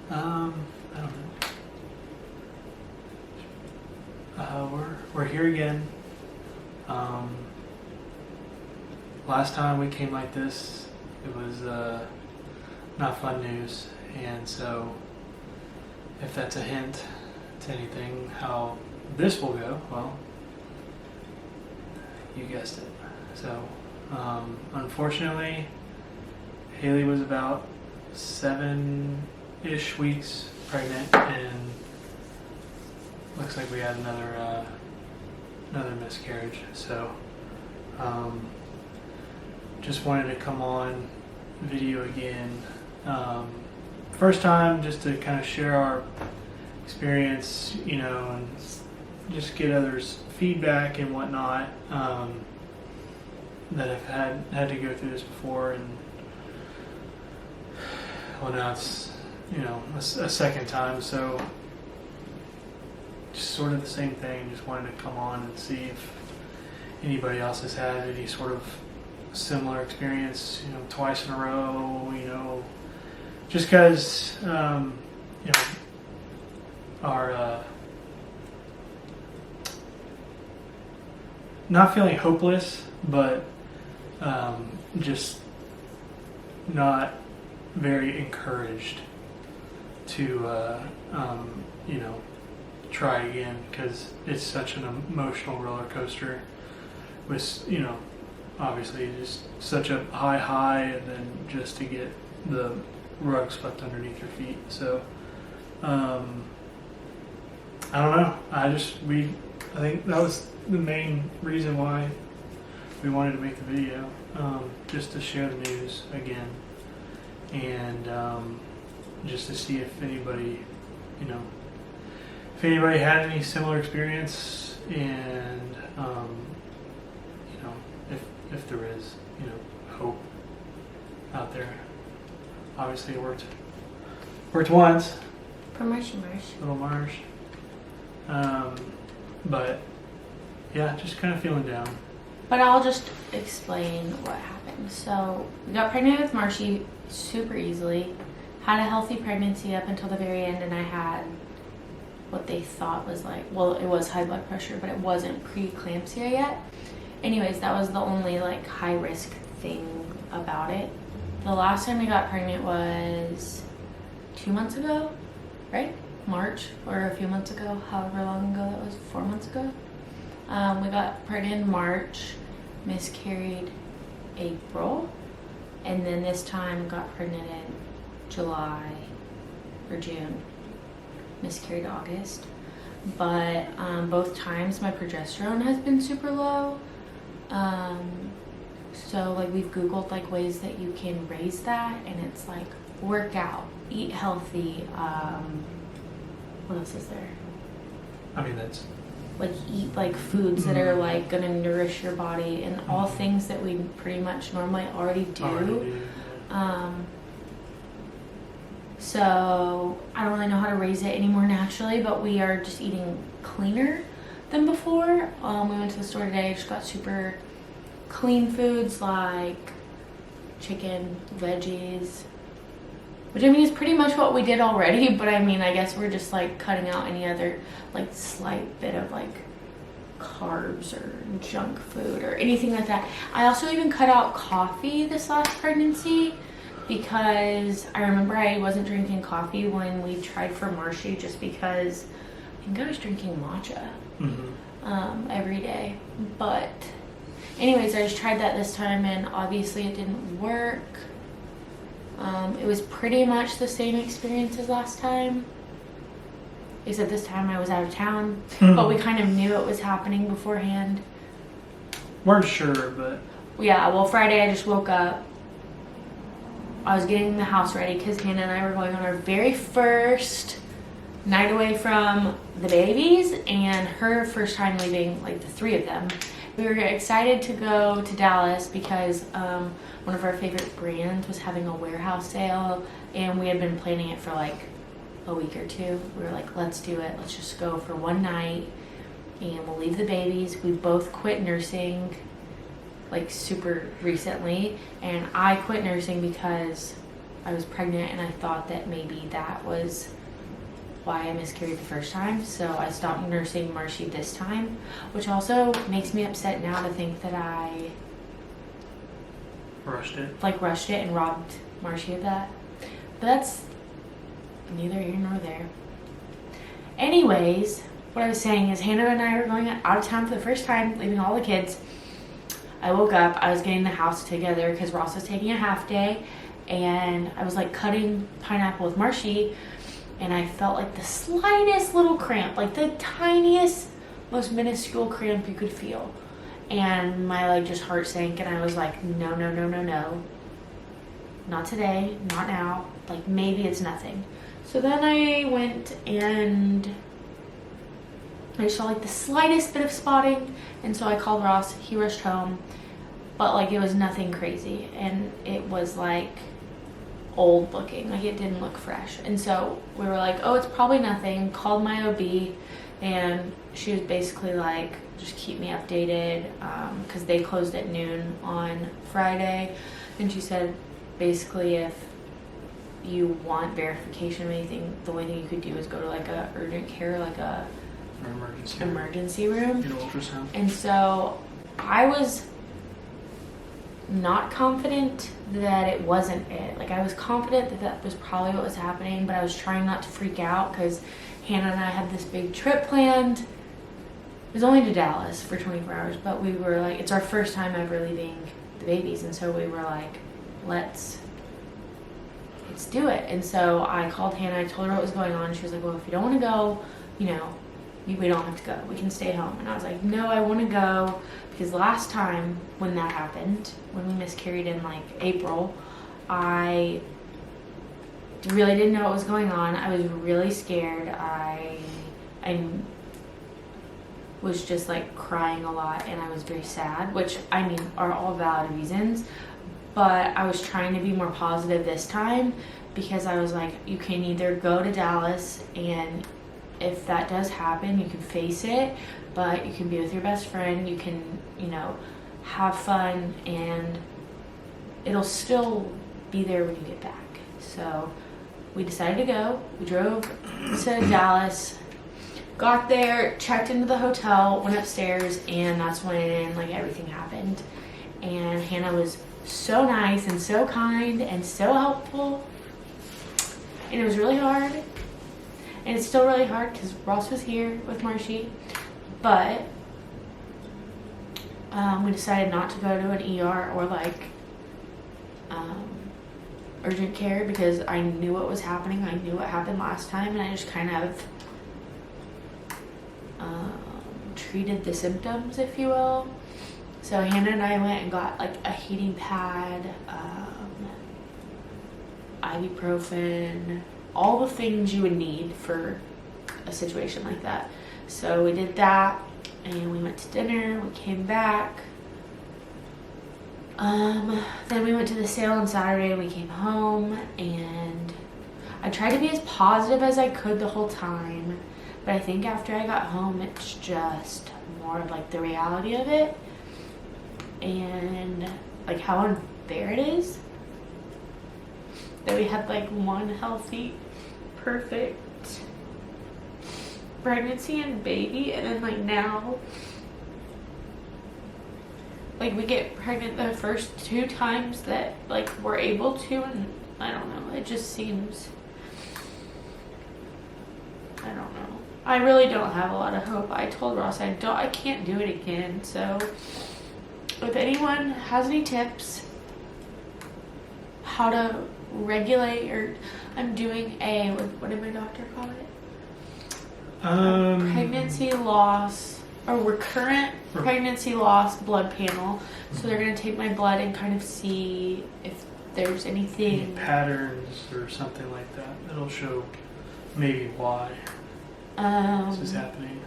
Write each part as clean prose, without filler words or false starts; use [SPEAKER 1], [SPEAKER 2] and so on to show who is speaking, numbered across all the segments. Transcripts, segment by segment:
[SPEAKER 1] I don't know. We're here again. Last time we came like this, it was not fun news, and so if that's a hint to anything how this will go, well, you guessed it. So unfortunately, Haley was about 7-ish weeks pregnant, and looks like we had another miscarriage. So just wanted to come on video again. First time just to kind of share our experience, you know, and just get others' feedback and whatnot, that have had to go through this before, and well, now it's, you know, a second time, so just sort of the same thing. Just wanted to come on and see if anybody else has had any sort of similar experience, you know, twice in a row, you know, just because, you know, our not feeling hopeless, but just not very encouraged to you know, try again, because it's such an emotional roller coaster with, you know, obviously just such a high and then just to get the rug swept underneath your feet. So I don't know, I think that was the main reason why we wanted to make the video, just to share the news again, and just to see if anybody, you know, if anybody had any similar experience, and you know, if there is, you know, hope out there. Obviously it worked once.
[SPEAKER 2] Marsh.
[SPEAKER 1] Little Marsh. But yeah, just kind of feeling down.
[SPEAKER 2] But I'll just explain what happened. So we got pregnant with Marshy super easily. Had a healthy pregnancy up until the very end, and I had what they thought was like, well, it was high blood pressure, but it wasn't preeclampsia yet. Anyways, that was the only like high risk thing about it. The last time we got pregnant was 2 months ago, right? March, or a few months ago, however long ago that was, 4 months ago. We got pregnant in March, miscarried April, and then this time got pregnant in July or June, miscarried August. But both times my progesterone has been super low. So like we've Googled like ways that you can raise that, and it's like work out, eat healthy, what else is there?
[SPEAKER 1] I mean, that's
[SPEAKER 2] like eat like foods that are like gonna nourish your body, and all things that we pretty much normally already do. So I don't really know how to raise it any more naturally, but we are just eating cleaner than before. We went to the store today, just got super clean foods like chicken, veggies, which I mean is pretty much what we did already, but I mean I guess we're just like cutting out any other like slight bit of like carbs or junk food or anything like that. I also even cut out coffee this last pregnancy, because I remember I wasn't drinking coffee when we tried for Marshy, just because I think I was drinking matcha every day. But anyways, I just tried that this time, and obviously it didn't work. It was pretty much the same experience as last time, except this time I was out of town, but we kind of knew it was happening beforehand.
[SPEAKER 1] Weren't sure, but
[SPEAKER 2] yeah, well, Friday I just woke up. I was getting the house ready because Hannah and I were going on our very first night away from the babies, and her first time leaving, like the three of them. We were excited to go to Dallas because one of our favorite brands was having a warehouse sale, and we had been planning it for like a week or two. We were like, let's do it. Let's just go for one night, and we'll leave the babies. We both quit nursing like super recently, and I quit nursing because I was pregnant, and I thought that maybe that was why I miscarried the first time. So I stopped nursing Marshy this time, which also makes me upset now to think that I
[SPEAKER 1] Rushed it.
[SPEAKER 2] rushed it and robbed Marshy of that. But that's neither here nor there. Anyways, what I was saying is Hannah and I were going out of town for the first time, leaving all the kids. I woke up, I was getting the house together because Ross was taking a half day, and I was like cutting pineapple with Marshy, and I felt like the slightest little cramp, like the tiniest, most minuscule cramp you could feel. And my leg just heart sank, and I was like, no, no, no, no, no. Not today, not now. Like, maybe it's nothing. So then I went and I saw like the slightest bit of spotting, and so I called Ross. He rushed home, but like it was nothing crazy, and it was like old looking, like it didn't look fresh. And so we were like, oh, it's probably nothing. Called my OB, and she was basically like, just keep me updated, because they closed at noon on Friday, and she said basically if you want verification of anything, the only thing you could do is go to like a urgent care, like a emergency room.
[SPEAKER 1] Get an ultrasound.
[SPEAKER 2] And so I was not confident that it wasn't it. Like I was confident that that was probably what was happening, but I was trying not to freak out because Hannah and I had this big trip planned. It was only to Dallas for 24 hours, but we were like, it's our first time ever leaving the babies, and so we were like, let's do it. And so I called Hannah, I told her what was going on. She was like, well, if you don't want to go, you know, we don't have to go. We can stay home. And I was like, no, I want to go, because last time when that happened, when we miscarried in like April, I really didn't know what was going on. I was really scared. I was just like crying a lot, and I was very sad, which I mean are all valid reasons. But I was trying to be more positive this time, because I was like, you can either go to Dallas, and if that does happen, you can face it, but you can be with your best friend, you can, you know, have fun, and it'll still be there when you get back. So we decided to go. We drove to Dallas, got there, checked into the hotel, went upstairs, and that's when like everything happened. And Hannah was so nice and so kind and so helpful, and it was really hard, and it's still really hard because Ross was here with Marshy, but we decided not to go to an ER or like urgent care, because I knew what was happening. I knew what happened last time, and I just kind of treated the symptoms, if you will. So Hannah and I went and got like a heating pad, ibuprofen, all the things you would need for a situation like that. So we did that, and we went to dinner, we came back. Then we went to the sale on Saturday, we came home, and I tried to be as positive as I could the whole time, but I think after I got home, it's just more of like the reality of it, and like how unfair it is that we had like one healthy, perfect pregnancy and baby, and then like now like we get pregnant the first 2 times that like we're able to, and I don't know, it just seems, I don't know. I really don't have a lot of hope. I told Ross I can't do it again. So if anyone has any tips how to regulate, or I'm doing a, what did my doctor call it? Pregnancy loss, or recurrent pregnancy loss blood panel. So they're going to take my blood and kind of see if there's anything,
[SPEAKER 1] any patterns or something like that. It'll show maybe why this is happening.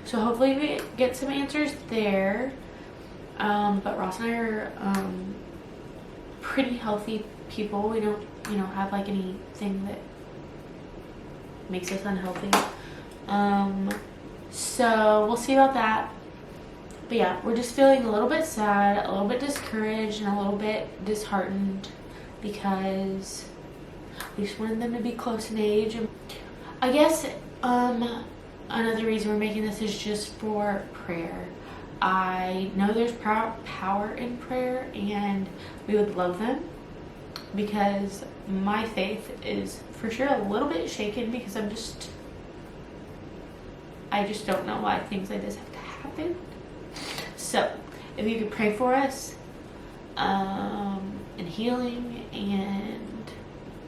[SPEAKER 2] So hopefully we get some answers there. But Ross and I are pretty healthy people. We don't, you know, have like anything that makes us unhealthy. So we'll see about that. But yeah, we're just feeling a little bit sad, a little bit discouraged, and a little bit disheartened because we just wanted them to be close in age. And I guess another reason we're making this is just for prayer. I know there's power in prayer, and we would love them, because my faith is for sure a little bit shaken, because I just don't know why things like this have to happen. So if you could pray for us, and healing and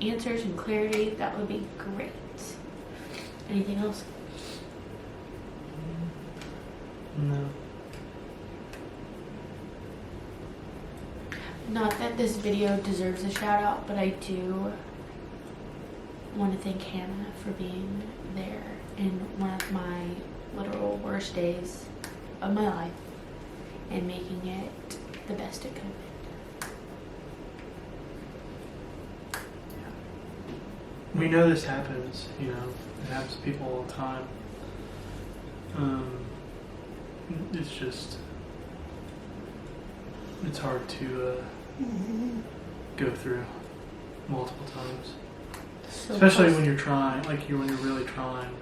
[SPEAKER 2] answers and clarity, that would be great. Anything else?
[SPEAKER 1] No.
[SPEAKER 2] Not that this video deserves a shout out, but I do want to thank Hannah for being there in one of my literal worst days of my life and making it the best it could have been.
[SPEAKER 1] We know this happens, you know, it happens to people all the time. It's just, it's hard to go through multiple times.
[SPEAKER 2] So
[SPEAKER 1] Especially
[SPEAKER 2] close.
[SPEAKER 1] when you're trying, when you're really trying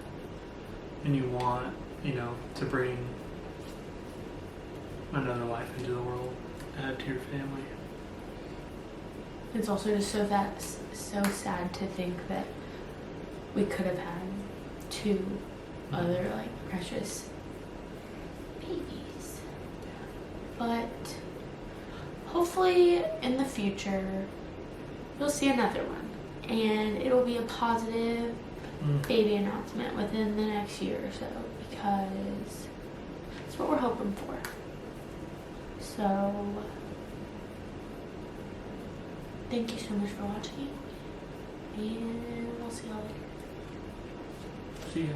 [SPEAKER 1] and you want, you know, to bring another life into the world, add to your family.
[SPEAKER 2] It's also just so sad to think that we could have had 2 other precious babies. But hopefully in the future you'll see another one, and it'll be a positive baby announcement within the next year or so, because that's what we're hoping for. So thank you so much for watching, and we'll see y'all later.
[SPEAKER 1] See ya.